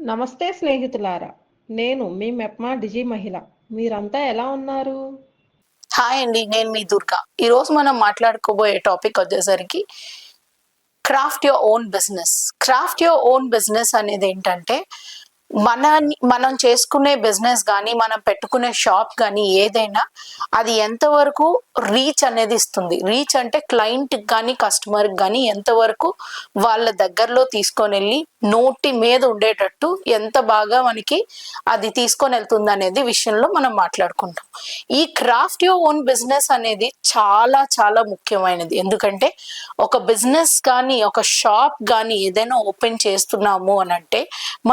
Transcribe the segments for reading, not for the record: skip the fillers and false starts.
నమస్తే స్నేహితులారా! నేను మీ మెప్మా డిజి మహిళ. మీరంతా ఎలా ఉన్నారు? హాయ్ అండి. నేను మీ దుర్గా. ఈరోజు మనం మాట్లాడుకోబోయే టాపిక్ వచ్చేసరికి craft your own business. Craft your own business అనేదేంటంటే, మనం చేసుకునే బిజినెస్ గానీ, మనం పెట్టుకునే షాప్ గానీ ఏదైనా అది ఎంతవరకు రీచ్ అనేది ఇస్తుంది. రీచ్ అంటే క్లయింట్‌కి గానీ, కస్టమర్‌కి గానీ ఎంతవరకు వాళ్ళ దగ్గరలో తీసుకొనెళ్ళి నోటి మీద ఉండేటట్టు ఎంత బాగా మనకి అది తీసుకొనెళ్తుందనేది విషయంలో మనం మాట్లాడుకుంటాం. ఈ క్రాఫ్ట్ యువర్ ఓన్ బిజినెస్ అనేది చాలా చాలా ముఖ్యమైనది. ఎందుకంటే ఒక బిజినెస్ కానీ, ఒక షాప్ గానీ ఏదైనా ఓపెన్ చేస్తున్నాము అనంటే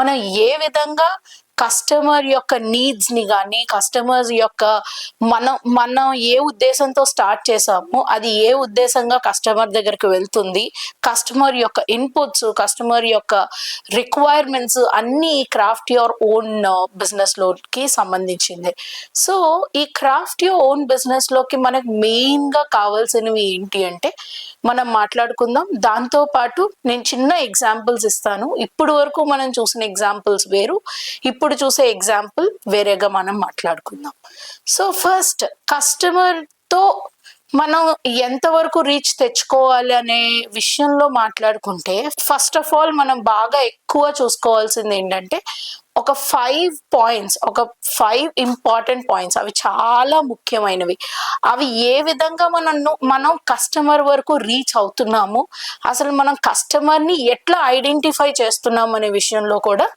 మనం ఏ విధంగా కస్టమర్ యొక్క నీడ్స్ ని గానీ, కస్టమర్స్ యొక్క మనం ఏ ఉద్దేశంతో స్టార్ట్ చేసామో అది ఏ ఉద్దేశంగా కస్టమర్ దగ్గరికి వెళ్తుంది, కస్టమర్ యొక్క ఇన్పుట్స్, కస్టమర్ యొక్క రిక్వైర్మెంట్స్ అన్ని క్రాఫ్ట్ యువర్ ఓన్ బిజినెస్ లోకి సంబంధించింది. సో ఈ క్రాఫ్ట్ యువర్ ఓన్ బిజినెస్ లోకి మనకు మెయిన్ గా కావాల్సినవి ఏంటి అంటే మనం మాట్లాడుకుందాం. దాంతో పాటు నేను చిన్న ఎగ్జాంపుల్స్ ఇస్తాను. ఇప్పుడు వరకు మనం చూసిన ఎగ్జాంపుల్స్ వేరు, ఇప్పుడు చూసే ఎగ్జాంపుల్ వేరేగా మనం మాట్లాడుకుందాం. సో ఫస్ట్ కస్టమర్ తో మనం ఎంతవరకు రీచ్ తెచ్చుకోవాలి అనే విషయంలో మాట్లాడుకుంటే, ఫస్ట్ ఆఫ్ ఆల్ మనం బాగా ఎక్కువ చూసుకోవాల్సింది ఏంటంటే ఒక 5 పాయింట్స్, ఒక 5 ఇంపార్టెంట్ పాయింట్స్. అవి చాలా ముఖ్యమైనవి. అవి ఏ విధంగా మనం కస్టమర్ వరకు రీచ్ అవుతున్నాము, అసలు మనం కస్టమర్ని ఎట్లా ఐడెంటిఫై చేస్తున్నాం అనే విషయంలో కూడా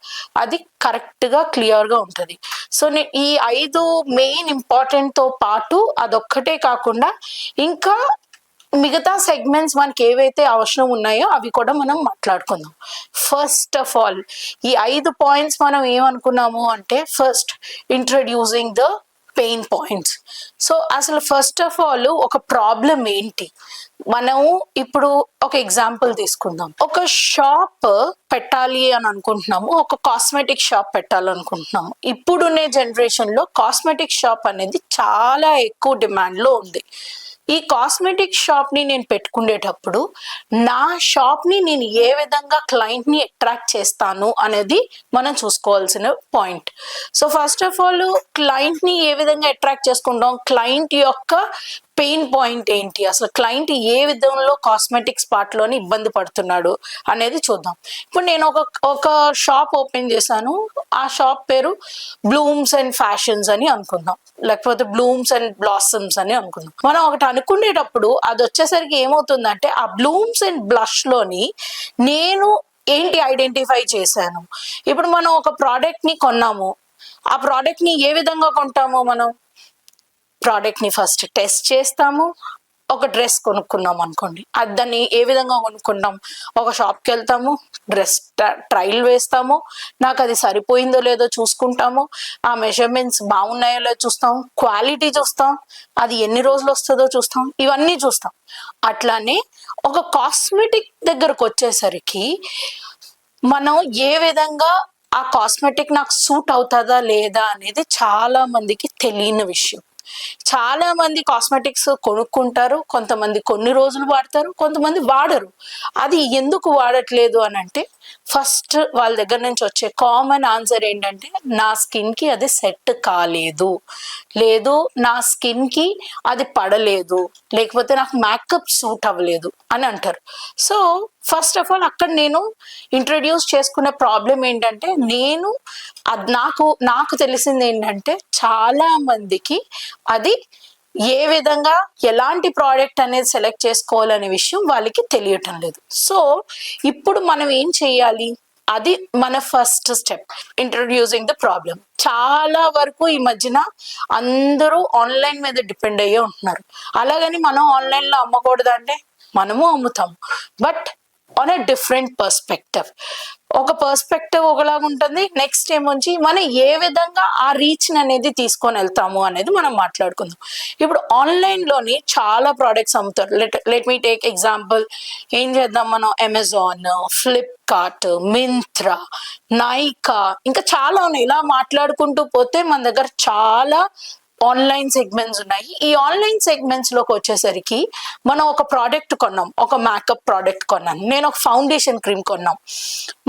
అది కరెక్ట్గా క్లియర్గా ఉంటుంది. సో ఈ 5 మెయిన్ ఇంపార్టెంట్ తో పాటు అదొక్కటే కాకుండా ఇంకా మిగతా సెగ్మెంట్స్ మనకి ఏవైతే అవసరం ఉన్నాయో అవి కూడా మనం మాట్లాడుకుందాం. ఫస్ట్ ఆఫ్ ఆల్ ఈ 5 పాయింట్స్ మనం ఏమనుకున్నాము అంటే, first introducing the pain points. So అసలు ఫస్ట్ ఆఫ్ ఆల్ ఒక ప్రాబ్లం ఏంటి, మనం ఇప్పుడు ఒక ఎగ్జాంపుల్ తీసుకుందాం. ఒక షాప్ పెట్టాలి అని అనుకుంటున్నాము, ఒక కాస్మెటిక్ షాప్ పెట్టాలనుకుంటున్నాము. ఇప్పుడున్నే జనరేషన్ లో కాస్మెటిక్ షాప్ అనేది చాలా ఎక్కువ డిమాండ్ లో ఉంది. ఈ కాస్మెటిక్ షాప్ ని నేను పెట్టుకునేటప్పుడు నా షాప్ ని నేను ఏ విధంగా క్లయింట్ ని అట్రాక్ట్ చేస్తాను అనేది మనం చూసుకోవాల్సిన point. So first of all client ని ఏ విధంగా అట్రాక్ట్ చేసుకుంటాం, క్లయింట్ యొక్క పెయిన్ పాయింట్ ఏంటి, అసలు క్లయింట్ ఏ విధంలో కాస్మెటిక్స్ పార్ట్ లోని ఇబ్బంది పడుతున్నాడు అనేది చూద్దాం. ఇప్పుడు నేను ఒక షాప్ ఓపెన్ చేశాను. ఆ షాప్ పేరు బ్లూమ్స్ అండ్ ఫ్యాషన్స్ అని అనుకుందాం, లేకపోతే బ్లూమ్స్ అండ్ బ్లాసమ్స్ అని అనుకుందాం. మనం ఒకటి అనుకునేటప్పుడు అది వచ్చేసరికి ఏమవుతుందంటే, ఆ బ్లూమ్స్ అండ్ బ్లష్ లోని నేను ఏంటి ఐడెంటిఫై చేశాను. ఇప్పుడు మనం ఒక ప్రోడక్ట్ ని కొన్నాము, ఆ ప్రోడక్ట్ ని ఏ విధంగా కొంటాము, మనం ప్రోడక్ట్ ని ఫస్ట్ టెస్ట్ చేస్తాము. ఒక డ్రెస్ కొనుక్కున్నాం అనుకోండి, అది దాన్ని ఏ విధంగా కొనుక్కుంటాం, ఒక షాప్కి వెళ్తాము, డ్రెస్ ట్రయల్ వేస్తాము, నాకు అది సరిపోయిందో లేదో చూసుకుంటాము, ఆ మెజర్మెంట్స్ బాగున్నాయో లేదో చూస్తాం, క్వాలిటీ చూస్తాం, అది ఎన్ని రోజులు వస్తుందో చూస్తాం, ఇవన్నీ చూస్తాం. అట్లానే ఒక కాస్మెటిక్ దగ్గరకు వచ్చేసరికి మనం ఏ విధంగా ఆ కాస్మెటిక్ నాకు సూట్ అవుతుందా లేదా అనేది చాలా మందికి తెలియని విషయం. చాలా మంది కాస్మెటిక్స్ కొనుక్కుంటారు, కొంతమంది కొన్ని రోజులు వాడతారు, కొంతమంది వాడరు. అది ఎందుకు వాడట్లేదు అని అంటే, ఫస్ట్ వాళ్ళ దగ్గర నుంచి వచ్చే కామన్ ఆన్సర్ ఏంటంటే, నా స్కిన్ కి అది సెట్ కాలేదు, లేదు నా స్కిన్ కి అది పడలేదు, లేకపోతే నాకు మేకప్ సూట్ అవ్వలేదు అని అంటారు. సో ఫస్ట్ ఆఫ్ ఆల్ అక్కడ నేను ఇంట్రడ్యూస్ చేసుకునే ప్రాబ్లం ఏంటంటే, నేను అది నాకు తెలిసింది ఏంటంటే, చాలా మందికి అది ఏ విధంగా ఎలాంటి ప్రోడక్ట్ అనేది సెలెక్ట్ చేసుకోవాలనే విషయం వాళ్ళకి తెలియటం లేదు. సో ఇప్పుడు మనం ఏం చెయ్యాలి, అది మన first step, introducing the problem. చాలా వరకు ఈ మధ్యన అందరూ ఆన్లైన్ మీద డిపెండ్ అయ్యే ఉంటున్నారు. అలాగని మనం ఆన్లైన్ లో అమ్మకూడదు అంటే, మనము అమ్ముతాం, but on a different perspective. ఒక పర్స్పెక్టివ్ ఒకలాగా ఉంటుంది, నెక్స్ట్ ఏమొచ్చి మనం ఏ విధంగా ఆ రీచ్ అనేది తీసుకొని వెళ్తాము అనేది మనం మాట్లాడుకుందాం. ఇప్పుడు ఆన్లైన్ లోని చాలా ప్రోడక్ట్స్ అమ్ముతారు. Let me take example. ఏం చేద్దాం, మనం అమెజాన్, ఫ్లిప్కార్ట్, మింత్రా, నైకా, ఇంకా చాలా ఉన్నాయి. ఇలా మాట్లాడుకుంటూ పోతే మన దగ్గర చాలా ఆన్లైన్ సెగ్మెంట్స్ ఉన్నాయి. ఈ ఆన్లైన్ సెగ్మెంట్స్ లోకి వచ్చేసరికి మనం ఒక ప్రోడక్ట్ కొన్నాం, ఒక మేకప్ ప్రోడక్ట్ కొన్నాను, నేను ఒక ఫౌండేషన్ క్రీమ్ కొన్నాం.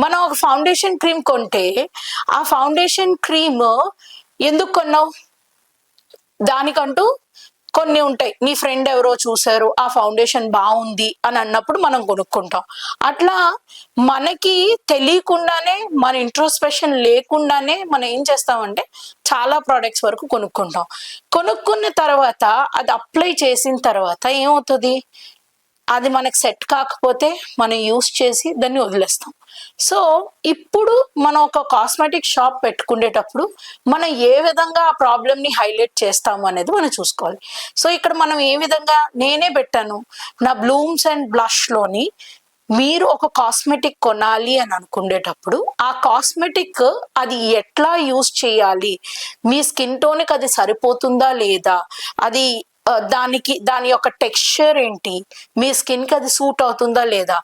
మనం ఒక ఫౌండేషన్ క్రీమ్ కొంటే ఆ ఫౌండేషన్ క్రీమ్ ఎందుకు కొన్నావు? దానికంటూ కొన్ని ఉంటాయి. నీ ఫ్రెండ్ ఎవరో చూసారు, ఆ ఫౌండేషన్ బాగుంది అని అన్నప్పుడు మనం కొనుక్కుంటాం. అట్లా మనకి తెలియకుండానే, మన ఇంట్రోస్పెక్షన్ లేకుండానే మనం ఏం చేస్తామంటే చాలా ప్రోడక్ట్స్ వరకు కొనుక్కుంటాం. కొనుక్కున్న తర్వాత అది అప్లై చేసిన తర్వాత ఏమవుతుంది? అది మనకు సెట్ కాకపోతే మనం యూస్ చేసి దాన్ని వదిలేస్తాం. సో ఇప్పుడు మనం ఒక కాస్మెటిక్ షాప్ పెట్టుకునేటప్పుడు మనం ఏ విధంగా ఆ ప్రాబ్లమ్ ని హైలైట్ చేస్తాము అనేది మనం చూసుకోవాలి. సో ఇక్కడ మనం ఏ విధంగా, నేనే పెట్టాను నా బ్లూమ్స్ అండ్ బ్లష్ లోని, మీరు ఒక కాస్మెటిక్ కొనాలి అని అనుకునేటప్పుడు ఆ కాస్మెటిక్ అది ఎట్లా యూస్ చేయాలి, మీ స్కిన్ టోన్కి అది సరిపోతుందా లేదా, అది దాని యొక్క టెక్స్చర్ ఏంటి, మీ స్కిన్ కి అది సూట్ అవుతుందా లేదా,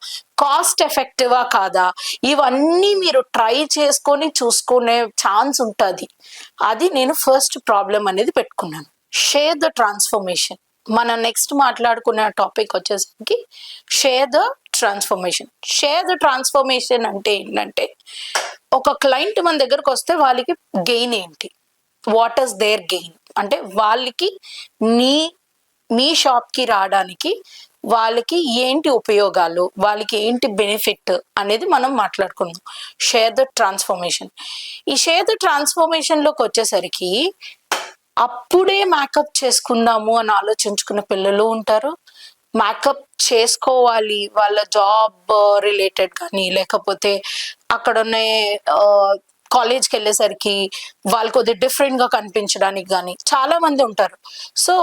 కాస్ట్ ఎఫెక్టివా కాదా, ఇవన్నీ మీరు ట్రై చేసుకొని చూసుకునే ఛాన్స్ ఉంటుంది. అది నేను ఫస్ట్ ప్రాబ్లం అనేది పెట్టుకున్నాను. Share the transformation. మనం నెక్స్ట్ మాట్లాడుకునే టాపిక్ వచ్చేసరికి share the transformation. Share the transformation అంటే ఏంటంటే, ఒక క్లయింట్ మన దగ్గరకు వస్తే వాళ్ళకి గెయిన్ ఏంటి, వాట్ ఈస్ దేర్ గెయిన్ అంటే, వాళ్ళకి మీ షాప్కి రావడానికి వాళ్ళకి ఏంటి ఉపయోగాలు, వాళ్ళకి ఏంటి బెనిఫిట్ అనేది మనం మాట్లాడుకుందాం. Share the transformation. ఈ షేర్ ద ట్రాన్స్ఫర్మేషన్లోకి వచ్చేసరికి అప్పుడే మేకప్ చేసుకుందాము అని ఆలోచించుకున్న పిల్లలు ఉంటారు. మేకప్ చేసుకోవాలి వాళ్ళ జాబ్ రిలేటెడ్ కానీ, లేకపోతే అక్కడున్న కాలేజ్కి వెళ్ళేసరికి వాళ్ళు కొద్దిగా డిఫరెంట్ గా కనిపించడానికి కానీ చాలా మంది ఉంటారు. సో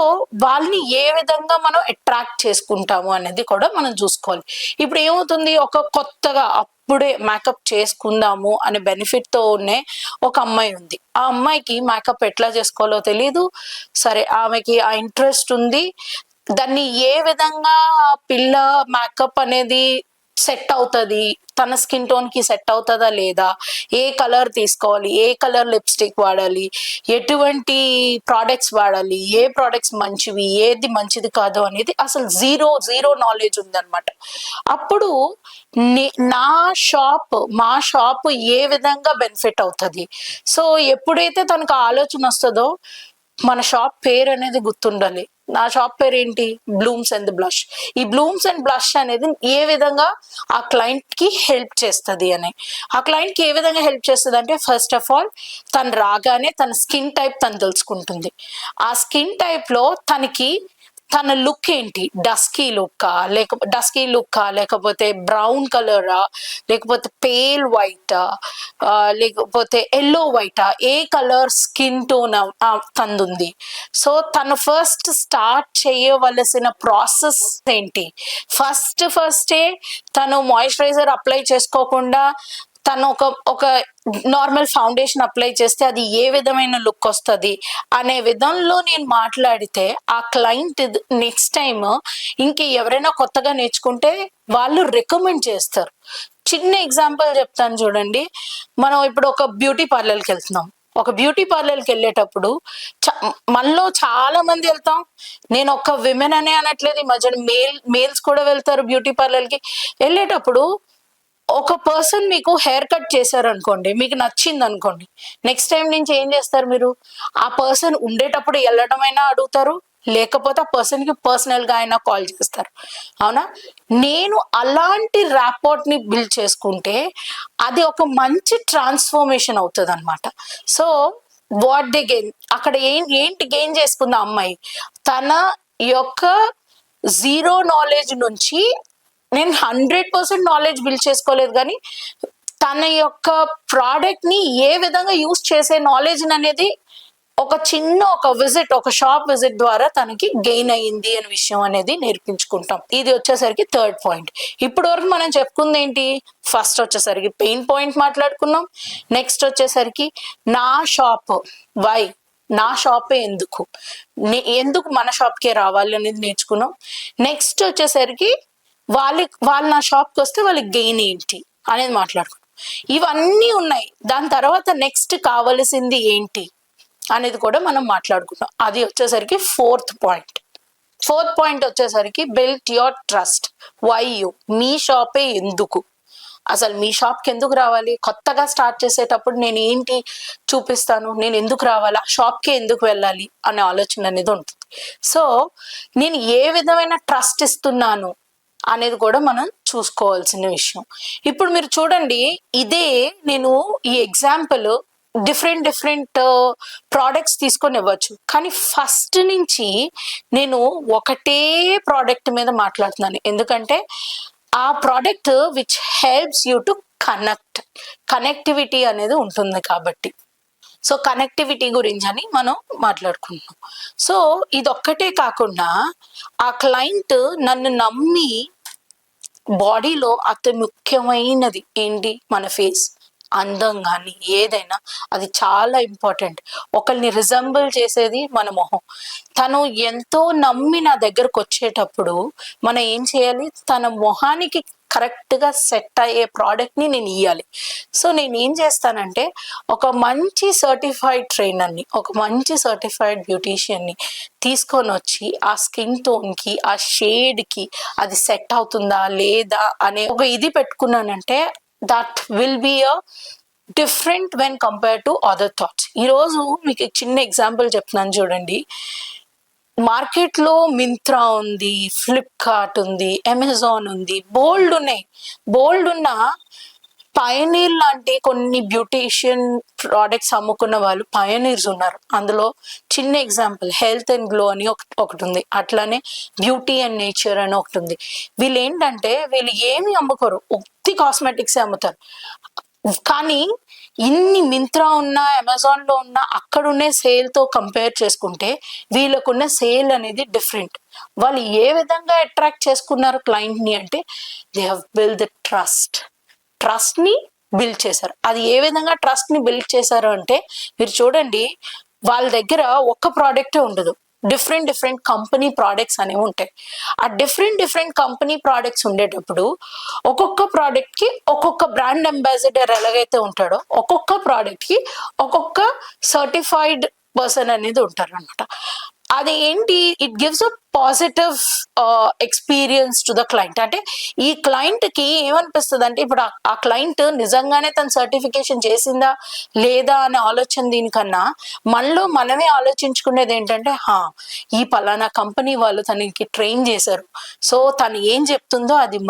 వాళ్ళని ఏ విధంగా మనం అట్రాక్ట్ చేసుకుంటాము అనేది కూడా మనం చూసుకోవాలి. ఇప్పుడు ఏమవుతుంది, ఒక కొత్తగా అప్పుడే మేకప్ చేసుకుందాము అనే బెనిఫిట్ తో ఉన్న ఒక అమ్మాయి ఉంది. ఆ అమ్మాయికి మేకప్ ఎట్లా చేసుకోవాలో తెలియదు. సరే, ఆమెకి ఆ ఇంట్రెస్ట్ ఉంది. దాన్ని ఏ విధంగా పిల్ల మేకప్ అనేది సెట్ అవుతుంది, తన స్కిన్ టోన్ కి సెట్ అవుతుందా లేదా, ఏ కలర్ తీసుకోవాలి, ఏ కలర్ లిప్స్టిక్ వాడాలి, ఎటువంటి ప్రోడక్ట్స్ వాడాలి, ఏ ప్రోడక్ట్స్ మంచివి, ఏది మంచిది కాదు అనేది అసలు జీరో నాలెడ్జ్ ఉందన్నమాట. అప్పుడు మా షాప్ ఏ విధంగా బెనిఫిట్ అవుతుంది. సో ఎప్పుడైతే తనకు ఆలోచన వస్తుందో, మన షాప్ పేరు అనేది గుర్తుండాలి. నా షాప్ పేరు ఏంటి? Blooms and blush. ఈ బ్లూమ్స్ అండ్ బ్లష్ అనేది ఏ విధంగా ఆ క్లయింట్ కి హెల్ప్ చేస్తుంది అని, ఆ క్లయింట్ కి ఏ విధంగా హెల్ప్ చేస్తుంది అంటే, ఫస్ట్ ఆఫ్ ఆల్ తను రాగానే తన స్కిన్ టైప్ తను తెలుసుకుంటుంది. ఆ స్కిన్ టైప్ లో తన లుక్ ఏంటి, డస్కీ లుక్కా లేకపోతే బ్రౌన్ కలరా, లేకపోతే పేల్ వైటా, లేకపోతే ఎల్లో వైటా, ఏ కలర్ స్కిన్ టోన్ తందుంది. సో ఫస్ట్ స్టార్ట్ చేయవలసిన ప్రాసెస్ ఏంటి, ఫస్టే తను మాయిశ్చరైజర్ అప్లై చేసుకోకుండా తను ఒక నార్మల్ ఫౌండేషన్ అప్లై చేస్తే అది ఏ విధమైన లుక్ వస్తుంది అనే విధంలో నేను మాట్లాడితే, ఆ క్లయింట్ నెక్స్ట్ టైం ఇంక ఎవరైనా కొత్తగా నేర్చుకుంటే వాళ్ళు రికమెండ్ చేస్తారు. చిన్న ఎగ్జాంపుల్ చెప్తాను చూడండి. మనం ఇప్పుడు ఒక బ్యూటీ పార్లర్కి వెళ్తున్నాం. ఒక బ్యూటీ పార్లర్కి వెళ్ళేటప్పుడు మనలో చాలా మంది వెళ్తాం. నేను ఒక విమెన్ అనే అనట్లేదు, ఈ మధ్యన మేల్స్ కూడా వెళ్తారు బ్యూటీ పార్లర్కి. వెళ్ళేటప్పుడు ఒక పర్సన్ మీకు హెయిర్ కట్ చేశారు అనుకోండి, మీకు నచ్చింది అనుకోండి, నెక్స్ట్ టైం నుంచి ఏం చేస్తారు మీరు? ఆ పర్సన్ ఉండేటప్పుడు వెళ్ళడమైనా అడుగుతారు, లేకపోతే ఆ పర్సన్ కి పర్సనల్ గా అయినా కాల్ చేస్తారు. అవునా? నేను అలాంటి ర్యాపోర్ట్ ని బిల్డ్ చేసుకుంటే అది ఒక మంచి ట్రాన్స్ఫర్మేషన్ అవుతుంది అనమాట. సో వాట్ దే గెయిన్, అక్కడ ఏంటి గెయిన్ చేసుకుంది ఆ అమ్మాయి? తన యొక్క జీరో నాలెడ్జ్ నుంచి, నేను 100% నాలెడ్జ్ బిల్డ్ చేసుకోలేదు, కానీ తన యొక్క ప్రోడక్ట్ ని ఏ విధంగా యూస్ చేసే నాలెడ్జ్ అనేది ఒక షాప్ విజిట్ ద్వారా తనకి గెయిన్ అయ్యింది అనే విషయం అనేది నేర్పించుకుంటాం. ఇది వచ్చేసరికి థర్డ్ పాయింట్. ఇప్పటి వరకు మనం చెప్పుకుంది ఏంటి? ఫస్ట్ వచ్చేసరికి పెయిన్ పాయింట్ మాట్లాడుకున్నాం. నెక్స్ట్ వచ్చేసరికి నా షాప్ వై, నా షాపే ఎందుకు మన షాప్కే రావాలి అనేది నేర్చుకున్నాం. నెక్స్ట్ వచ్చేసరికి వాళ్ళు నా షాప్కి వస్తే వాళ్ళకి గెయిన్ ఏంటి అనేది మాట్లాడుకున్నాం. ఇవన్నీ ఉన్నాయి. దాని తర్వాత నెక్స్ట్ కావలసింది ఏంటి అనేది కూడా మనం మాట్లాడుకున్నాం. అది వచ్చేసరికి ఫోర్త్ పాయింట్ వచ్చేసరికి build your trust. Why you, మీ షాపే ఎందుకు, అసలు మీ షాప్కి ఎందుకు రావాలి, కొత్తగా స్టార్ట్ చేసేటప్పుడు నేను ఏంటి చూపిస్తాను, నేను ఎందుకు రావాలి, ఆ షాప్కి ఎందుకు వెళ్ళాలి అనే ఆలోచన అనేది ఉంటుంది. సో నేను ఏ విధమైన ట్రస్ట్ ఇస్తున్నాను అనేది కూడా మనం చూసుకోవాల్సిన విషయం. ఇప్పుడు మీరు చూడండి, ఇదే నేను ఈ ఎగ్జాంపుల్ డిఫరెంట్ ప్రోడక్ట్స్ తీసుకొని ఇవ్వచ్చు, కానీ ఫస్ట్ నుంచి నేను ఒకటే ప్రోడక్ట్ మీద మాట్లాడుతున్నాను. ఎందుకంటే ఆ product which helps you to connectivity అనేది ఉంటుంది కాబట్టి. సో కనెక్టివిటీ గురించి అని మనం మాట్లాడుకుంటున్నాం. సో ఇదొక్కటే కాకుండా ఆ క్లయింట్ నన్ను నమ్మి, బాడీలో అతి ముఖ్యమైనది ఏంటి, మన ఫేస్ అందం కానీ ఏదైనా అది చాలా ఇంపార్టెంట్. ఒకరిని రిజంబుల్ చేసేది మన మొహం. తను ఎంతో నమ్మి నా దగ్గరకు వచ్చేటప్పుడు మనం ఏం చేయాలి, తన మొహానికి కరెక్ట్గా సెట్ అయ్యే ప్రోడక్ట్ని నేను ఇవ్వాలి. సో నేను ఏం చేస్తానంటే, ఒక మంచి సర్టిఫైడ్ ట్రైనర్ని, ఒక మంచి సర్టిఫైడ్ బ్యూటీషియన్ని తీసుకొని వచ్చి ఆ స్కిన్ టోన్కి, ఆ షేడ్కి అది సెట్ అవుతుందా లేదా అనే ఒక ఇది పెట్టుకున్నానంటే that will be a different when compare to other thoughts. ఈరోజు మీకు చిన్న ఎగ్జాంపుల్ చెప్తున్నాను చూడండి. మార్కెట్లో మింత్రా ఉంది, ఫ్లిప్కార్ట్ ఉంది, అమెజాన్ ఉంది, బోల్డ్ ఉన్న పయనీర్ లాంటి కొన్ని బ్యూటీషియన్ ప్రోడక్ట్స్ అమ్ముకున్న వాళ్ళు పయనీర్స్ ఉన్నారు. అందులో చిన్న ఎగ్జాంపుల్ హెల్త్ అండ్ గ్లో అని ఒకటి ఉంది, అట్లానే బ్యూటీ అండ్ నేచర్ అని ఒకటి ఉంది. వీళ్ళు ఏంటంటే వీళ్ళు ఏమి అమ్ముకోరు, ఒత్తి కాస్మెటిక్స్ అమ్ముతారు. కానీ ఇన్ని మింత్రా ఉన్నా, అమెజాన్ లో ఉన్నా, అక్కడున్నే సేల్ తో కంపేర్ చేసుకుంటే వీళ్ళకున్న సేల్ అనేది డిఫరెంట్. వాళ్ళు ఏ విధంగా అట్రాక్ట్ చేసుకున్నారు క్లయింట్ ని అంటే, they have build the trust ని బిల్డ్ చేశారు. అది ఏ విధంగా ట్రస్ట్ ని బిల్డ్ చేశారు అంటే, మీరు చూడండి, వాళ్ళ దగ్గర ఒక్క ప్రోడక్టే ఉండదు, డిఫరెంట్ కంపెనీ ప్రోడక్ట్స్ అనేవి ఉంటాయి. ఆ డిఫరెంట్ కంపెనీ ప్రోడక్ట్స్ ఉండేటప్పుడు ఒక్కొక్క ప్రోడక్ట్ కి ఒక్కొక్క బ్రాండ్ అంబాసిడర్ ఎలాగైతే ఉంటాడో, ఒక్కొక్క ప్రోడక్ట్ కి ఒక్కొక్క సర్టిఫైడ్ పర్సన్ అనేది ఉంటారు అనమాట. అది ఏంటి, it gives a positive experience to the client. అంటే ఈ క్లయింట్ కి ఏమనిపిస్తుంది అంటే, ఇప్పుడు ఆ క్లయింట్ నిజంగానే తన సర్టిఫికేషన్ చేసిందా లేదా అనే ఆలోచన దీనికన్నా మనలో మనమే ఆలోచించుకునేది ఏంటంటే, ఈ పలానా కంపెనీ వాళ్ళు తనకి ట్రైన్ చేశారు, సో తను ఏం చెప్తుందో అది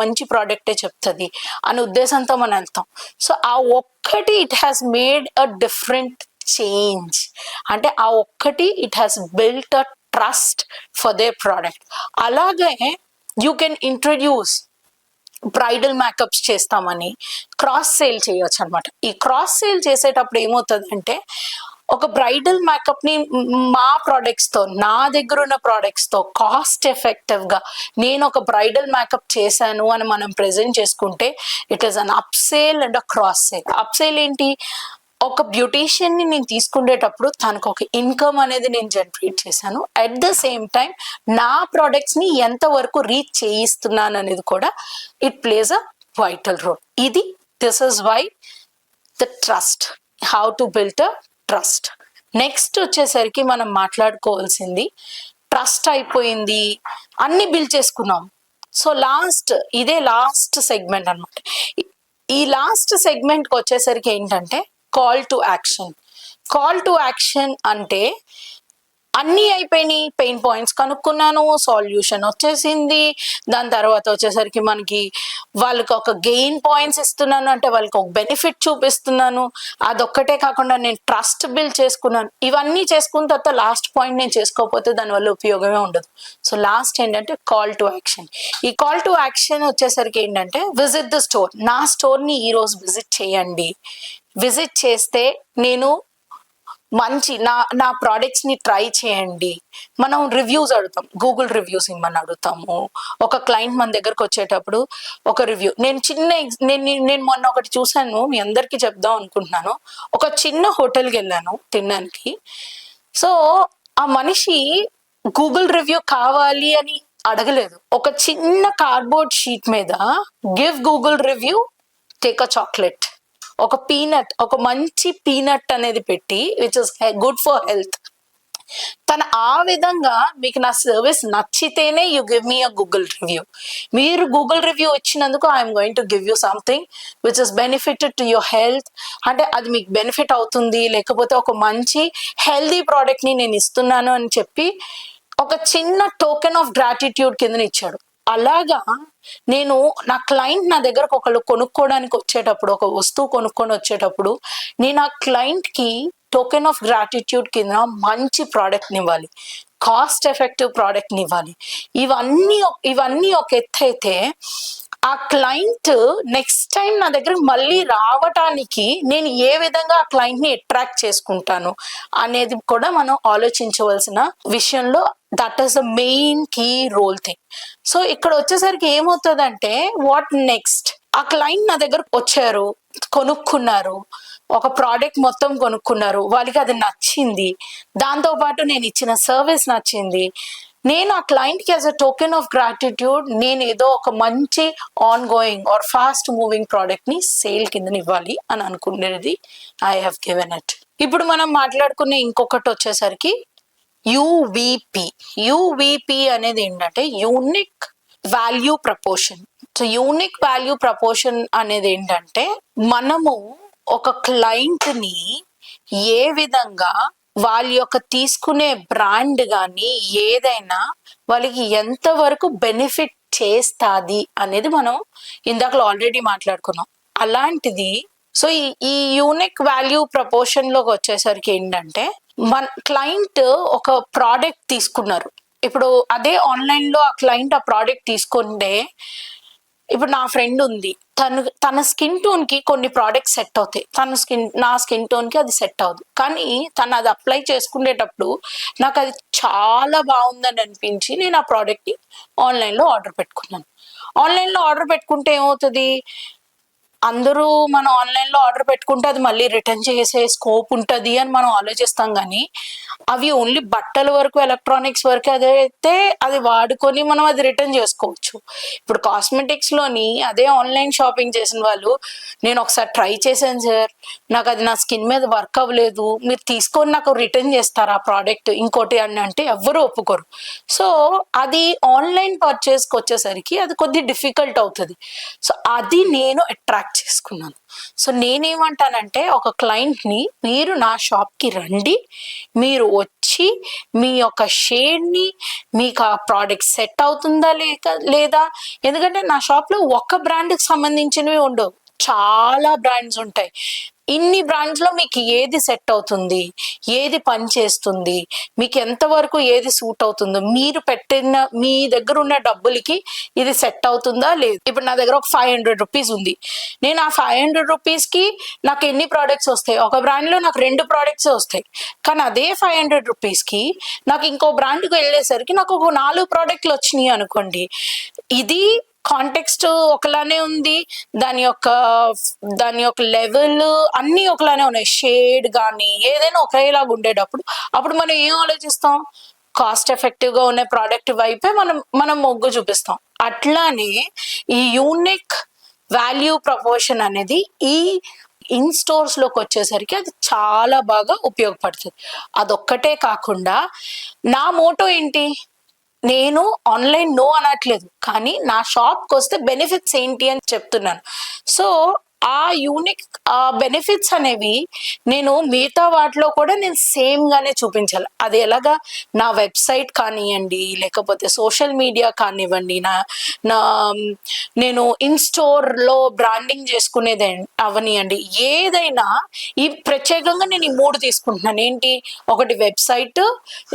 మంచి ప్రోడక్టే చెప్తుంది అనే ఉద్దేశంతో మనం వెళ్తాం. సో ఆ ఒక్కటి it has made a different change. అంటే ఆ ఒక్కటి it has built a trust for the product. అలాగే you can introduce bridal makeups చేస్తామని క్రాస్ సేల్ చేయొచ్చు అనమాట. ఈ క్రాస్ సేల్ చేసేటప్పుడు ఏమవుతుందంటే, ఒక బ్రైడల్ మేకప్ ని మా ప్రోడక్ట్స్ తో, నా దగ్గర ఉన్న ప్రోడక్ట్స్ తో కాస్ట్ ఎఫెక్టివ్ గా నేను ఒక బ్రైడల్ మేకప్ చేశాను అని మనం ప్రెజెంట్ చేసుకుంటే, it is an up sale and a cross sale. Up sale ఏంటి, ఒక బ్యూటీషియన్ ని నేను తీసుకునేటప్పుడు తనకు ఒక ఇన్కమ్ అనేది నేను జనరేట్ చేశాను. అట్ ద సేమ్ టైం నా ప్రోడక్ట్స్ ని ఎంత వరకు రీచ్ చేయిస్తున్నాను అనేది కూడా it plays a vital role. This is why the trust, how to build a trust. Next వచ్చేసరికి మనం మాట్లాడుకోవాల్సింది, ట్రస్ట్ అయిపోయింది, అన్ని బిల్డ్ చేసుకున్నాం. సో ఇదే లాస్ట్ సెగ్మెంట్ అనమాట. ఈ లాస్ట్ సెగ్మెంట్కి వచ్చేసరికి ఏంటంటే కాల్ టు యాక్షన్ అంటే, అన్నీ అయిపోయినాయి, పెయిన్ పాయింట్స్ కనుక్కున్నాను, సాల్యూషన్ వచ్చేసింది, దాని తర్వాత వచ్చేసరికి మనకి వాళ్ళకి ఒక గెయిన్ పాయింట్స్ ఇస్తున్నాను, అంటే వాళ్ళకి ఒక బెనిఫిట్ చూపిస్తున్నాను. అదొక్కటే కాకుండా నేను ట్రస్ట్ బిల్డ్ చేసుకున్నాను. ఇవన్నీ చేసుకున్న తర్వాత లాస్ట్ పాయింట్ నేను చేసుకోకపోతే దానివల్ల ఉపయోగమే ఉండదు. సో లాస్ట్ ఏంటంటే కాల్ టు యాక్షన్. ఈ కాల్ టు యాక్షన్ వచ్చేసరికి ఏంటంటే, విజిట్ ద స్టోర్. నా స్టోర్ని ఈరోజు విజిట్ చేయండి. విజిట్ చేస్తే నేను మంచి నా ప్రోడక్ట్స్ ని ట్రై చేయండి. మనం రివ్యూస్ అడుగుతాం, గూగుల్ రివ్యూస్ ఇమ్మని అడుగుతాము. ఒక క్లయింట్ మన దగ్గరకు వచ్చేటప్పుడు ఒక రివ్యూ, నేను మొన్న ఒకటి చూసాను, మీ అందరికీ చెప్దాం అనుకుంటున్నాను. ఒక చిన్న హోటల్కి వెళ్ళాను తినడానికి. సో ఆ మనిషి గూగుల్ రివ్యూ కావాలి అని అడగలేదు. ఒక చిన్న కార్డ్బోర్డ్ షీట్ మీద give Google review, take a chocolate ఒక పీనట్, ఒక మంచి పీనట్ అనేది పెట్టి which is good for health, తను ఆ విధంగా మీకు నా సర్వీస్ నచ్చితేనే you give me a Google review. మీరు గూగుల్ రివ్యూ ఇచ్చినందుకు I'm going to give you something which is benefited to your health. అంటే అది మీకు బెనిఫిట్ అవుతుంది, లేకపోతే ఒక మంచి హెల్దీ ప్రోడక్ట్ని నేను ఇస్తున్నాను అని చెప్పి ఒక చిన్న టోకెన్ ఆఫ్ గ్రాటిట్యూడ్ కింద ఇచ్చాడు. అలాగా నేను నా క్లయింట్ నా దగ్గరకు ఒకళ్ళు కొనుక్కోవడానికి వచ్చేటప్పుడు, ఒక వస్తువు కొనుక్కొని వచ్చేటప్పుడు, నేను ఆ క్లయింట్కి టోకెన్ ఆఫ్ గ్రాటిట్యూడ్ కింద మంచి ప్రోడక్ట్ని ఇవ్వాలి, కాస్ట్ ఎఫెక్టివ్ ప్రోడక్ట్ని ఇవ్వాలి. ఇవన్నీ ఒక ఎత్తు అయితే, ఆ క్లయింట్ నెక్స్ట్ టైం నా దగ్గరకు మళ్ళీ రావటానికి నేను ఏ విధంగా ఆ క్లయింట్ని అట్రాక్ట్ చేసుకుంటాను అనేది కూడా మనం ఆలోచించవలసిన విషయంలో that is the main key role thing. So ఇక్కడ వచ్చేసరికి ఏమవుతుందంటే, వాట్ నెక్స్ట్, ఆ క్లయింట్ నా దగ్గరకు వచ్చారు, కొనుక్కున్నారు, ఒక ప్రోడక్ట్ మొత్తం కొనుక్కున్నారు, వాళ్ళకి అది నచ్చింది, దాంతో పాటు నేను ఇచ్చిన సర్వీస్ నచ్చింది. నేను ఆ క్లయింట్కి as a token of gratitude నేను ఏదో ఒక మంచి on going or fast moving ప్రోడక్ట్ని సేల్ కింద ఇవ్వాలి అని అనుకునేది ఐ హ్యావ్ గివెన్ ఇట్. ఇప్పుడు మనం మాట్లాడుకునే ఇంకొకటి వచ్చేసరికి యూవిపి. యూవిపి అనేది ఏంటంటే unique value proportion. So unique value proportion అనేది ఏంటంటే, మనము ఒక క్లయింట్ ని ఏ విధంగా వాళ్ళ యొక్క తీసుకునే బ్రాండ్ కానీ ఏదైనా వాళ్ళకి ఎంతవరకు బెనిఫిట్ చేస్తుంది అనేది మనం ఇందాక ఆల్రెడీ మాట్లాడుకున్నాం. అలాంటిది సో ఈ యూనిక్ వాల్యూ ప్రపోర్షన్ లోకి వచ్చేసరికి ఏంటంటే, మన క్లయింట్ ఒక ప్రోడక్ట్ తీసుకున్నారు, ఇప్పుడు అదే ఆన్లైన్ లో ఆ క్లయింట్ ఆ ప్రోడక్ట్ తీసుకుంటే, ఇప్పుడు నా ఫ్రెండ్ ఉంది, తన స్కిన్ టోన్ కి కొన్ని ప్రోడక్ట్స్ సెట్ అవుతాయి, నా స్కిన్ టోన్ కి అది సెట్ అవ్వదు, కానీ తను అది అప్లై చేసుకునేటప్పుడు నాకు అది చాలా బాగుందని అనిపించి నేను ఆ ప్రోడక్ట్ ని ఆన్లైన్ లో ఆర్డర్ పెట్టుకున్నాను. ఆన్లైన్ లో ఆర్డర్ పెట్టుకుంటే ఏమవుతుంది, అందరూ మనం ఆన్లైన్ లో ఆర్డర్ పెట్టుకుంటే అది మళ్ళీ రిటర్న్ చేసే స్కోప్ ఉంటుంది అని మనం ఆలోచిస్తాం, కానీ అవి ఓన్లీ బట్టల వరకు, ఎలక్ట్రానిక్స్ వరకు అదైతే అది వాడుకొని మనం అది రిటర్న్ చేసుకోవచ్చు. ఇప్పుడు కాస్మెటిక్స్ లోని అదే ఆన్లైన్ షాపింగ్ చేసిన వాళ్ళు, నేను ఒకసారి ట్రై చేశాను సార్, నాకు అది నా స్కిన్ మీద వర్క్ అవ్వలేదు, మీరు తీసుకొని నాకు రిటర్న్ చేస్తారా ప్రోడక్ట్ ఇంకోటి అని అంటే ఎవ్వరూ ఒప్పుకోరు. సో అది ఆన్లైన్ పర్చేస్కి వచ్చేసరికి అది కొద్ది డిఫికల్ట్ అవుతుంది. సో అది నేను అట్రాక్ట్ చేసుకున్నాను. సో నేనేమంటానంటే, ఒక క్లయింట్ని మీరు నా షాప్కి రండి, మీరు వచ్చి మీ యొక్క షేడ్ని, మీకు ఆ ప్రోడక్ట్ సెట్ అవుతుందా లేదా, ఎందుకంటే నా షాప్లో ఒక్క బ్రాండ్కి సంబంధించినవి ఉండవు, చాలా బ్రాండ్స్ ఉంటాయి. ఇన్ని బ్రాండ్స్ లో మీకు ఏది సెట్ అవుతుంది, ఏది పని చేస్తుంది, మీకు ఎంతవరకు ఏది సూట్ అవుతుందో, మీరు పెట్టిన మీ దగ్గర ఉన్న డబ్బులకి ఇది సెట్ అవుతుందా లేదు. ఇప్పుడు నా దగ్గర ఒక 500 రూపీస్ ఉంది, నేను ఆ 500 రూపీస్ కి నాకు ఎన్ని ప్రోడక్ట్స్ వస్తాయి, ఒక బ్రాండ్ లో నాకు 2 ప్రోడక్ట్స్ వస్తాయి, కానీ అదే 500 రూపీస్ కి నాకు ఇంకో బ్రాండ్కి వెళ్ళేసరికి నాకు ఒక 4 ప్రోడక్ట్లు వచ్చినాయి అనుకోండి. ఇది కాంటెక్స్ట్ ఒకలానే ఉంది, దాని యొక్క లెవెల్ అన్ని ఒకలానే ఉన్నాయి, షేడ్ కానీ ఏదైనా ఒకేలాగా ఉండేటప్పుడు అప్పుడు మనం ఏం ఆలోచిస్తాం, కాస్ట్ ఎఫెక్టివ్ గా ఉన్న ప్రోడక్ట్ వైపే మనం మొగ్గు చూపిస్తాం. అట్లానే ఈ యూనిక్ వాల్యూ ప్రపోర్షన్ అనేది ఈ ఇన్ స్టోర్స్ లోకి వచ్చేసరికి అది చాలా బాగా ఉపయోగపడుతుంది. అదొక్కటే కాకుండా నా మోటో ఏంటి, నేను ఆన్లైన్ నో అనట్లేదు, కానీ నా షాప్కి వస్తే బెనిఫిట్స్ ఏంటి అని చెప్తున్నాను. సో ఆ యూనిక్ బెనిఫిట్స్ అనేవి నేను మిగతా వాటిలో కూడా నేను సేమ్ గానే చూపించాలి. అది ఎలాగా, నా వెబ్సైట్ కానివ్వండి, లేకపోతే సోషల్ మీడియా కానివ్వండి, నేను ఇన్ స్టోర్ లో బ్రాండింగ్ చేసుకునేది అవనివ్వండి, ఏదైనా ఈ ప్రత్యేకంగా నేను ఈ 3 తీసుకుంటున్నాను. ఏంటి, ఒకటి వెబ్సైట్,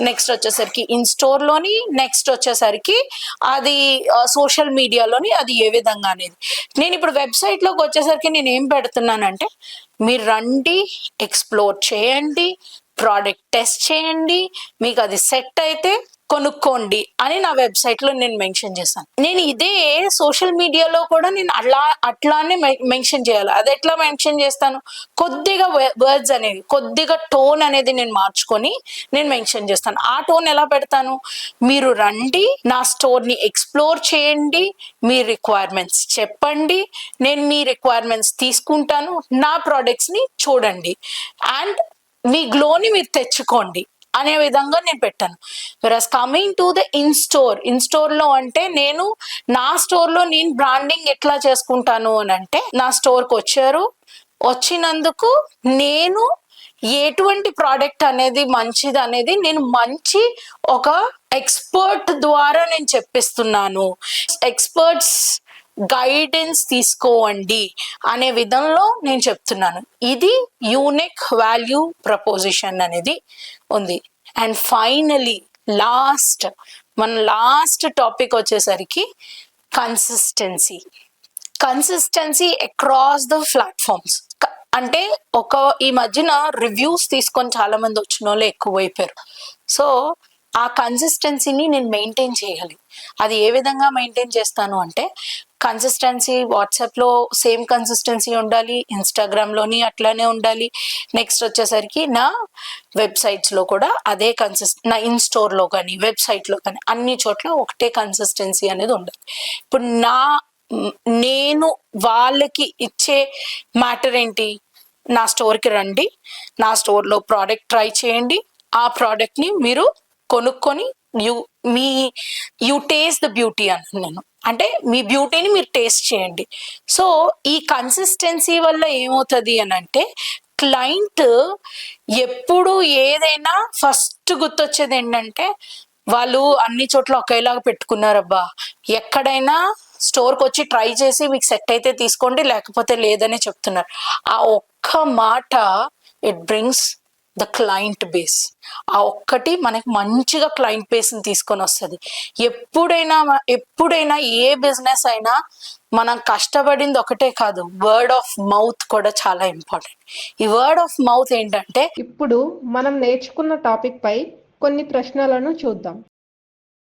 నెక్స్ట్ వచ్చేసరికి ఇన్ స్టోర్ లోని, నెక్స్ట్ వచ్చేసరికి అది సోషల్ మీడియాలోని అది ఏ విధంగా అనేది. నేను ఇప్పుడు వెబ్సైట్ లోకి వచ్చేసరికి నేను ఏం పెడుతున్నానంటే, మీరు రండి, ఎక్స్ప్లోర్ చేయండి, ప్రోడక్ట్ టెస్ట్ చేయండి, మీకు అది సెట్ అయితే కొనుక్కోండి అని నా వెబ్సైట్ లో నేను మెన్షన్ చేస్తాను. నేను ఇదే సోషల్ మీడియాలో కూడా నేను అట్లానే మెన్షన్ చేయాలి. అది ఎట్లా మెన్షన్ చేస్తాను? కొద్దిగా వర్డ్స్ అనేవి, కొద్దిగా టోన్ అనేది నేను మార్చుకొని నేను మెన్షన్ చేస్తాను. ఆ టోన్ ఎలా పెడతాను? మీరు రండి, నా స్టోర్ ని ఎక్స్ప్లోర్ చేయండి, మీ రిక్వైర్మెంట్స్ చెప్పండి, నేను మీ రిక్వైర్మెంట్స్ తీసుకుంటాను, నా ప్రొడక్ట్స్ ని చూడండి అండ్ మీ గ్లోని మీరు తెచ్చుకోండి అనే విధంగా నేను పెట్టాను. Versus coming to the in store లో అంటే నేను నా స్టోర్ లో నేను బ్రాండింగ్ ఎట్లా చేసుకుంటాను అని అంటే, నా స్టోర్ కి వచ్చినందుకు నేను ఎటువంటి ప్రోడక్ట్ అనేది మంచిది అనేది నేను మంచి ఒక ఎక్స్పర్ట్ ద్వారా నేను చెప్పిస్తున్నాను. ఎక్స్పర్ట్స్ గైడెన్స్ తీసుకోండి అనే విధంలో నేను చెప్తున్నాను. ఇది యూనిక్ వాల్యూ ప్రపోజిషన్ అనేది ఉంది. అండ్ ఫైనలీ మన లాస్ట్ టాపిక్ వచ్చేసరికి కన్సిస్టెన్సీ అక్రాస్ ద ప్లాట్ఫామ్స్. అంటే ఈ మధ్యన రివ్యూస్ తీసుకొని చాలా మంది వచ్చిన వాళ్ళు ఎక్కువైపోయారు. సో ఆ కన్సిస్టెన్సీని నేను మెయింటైన్ చేయాలి. అది ఏ విధంగా మెయింటైన్ చేస్తాను అంటే, కన్సిస్టెన్సీ వాట్సాప్లో సేమ్ కన్సిస్టెన్సీ ఉండాలి, ఇన్స్టాగ్రామ్లోని అట్లానే ఉండాలి, నెక్స్ట్ వచ్చేసరికి నా వెబ్సైట్స్లో కూడా అదే నా ఇన్ స్టోర్లో కానీ వెబ్సైట్లో కానీ అన్ని చోట్ల ఒకటే కన్సిస్టెన్సీ అనేది ఉండాలి. ఇప్పుడు నేను వాళ్ళకి ఇచ్చే మ్యాటర్ ఏంటి? నా స్టోర్కి రండి, నా స్టోర్లో ప్రోడక్ట్ ట్రై చేయండి, ఆ ప్రోడక్ట్ని మీరు కొనుక్కొని యూ టేస్ట్ ద బ్యూటీ అన్నాను నేను. అంటే మీ బ్యూటీని మీరు టేస్ట్ చేయండి. సో ఈ కన్సిస్టెన్సీ వల్ల ఏమవుతుంది అని అంటే, క్లయింట్ ఎప్పుడు ఏదైనా ఫస్ట్ గుర్తొచ్చేది ఏంటంటే, వాళ్ళు అన్ని చోట్ల ఒకేలాగా పెట్టుకున్నారబ్బా, ఎక్కడైనా స్టోర్కి వచ్చి ట్రై చేసి మీకు సెట్ అయితే తీసుకోండి, లేకపోతే లేదని చెప్తున్నారు. ఆ ఒక్క మాట it brings the client base. ఆ ఒక్కటి మనకి మంచిగా క్లయింట్ బేస్ని తీసుకొని వస్తుంది. ఎప్పుడైనా ఏ బిజినెస్ అయినా మనం కష్టపడింది ఒకటే కాదు, వర్డ్ ఆఫ్ మౌత్ కూడా చాలా ఇంపార్టెంట్. ఈ వర్డ్ ఆఫ్ మౌత్ ఏంటంటే, ఇప్పుడు మనం నేర్చుకున్న టాపిక్ పై కొన్ని ప్రశ్నలను చూద్దాం.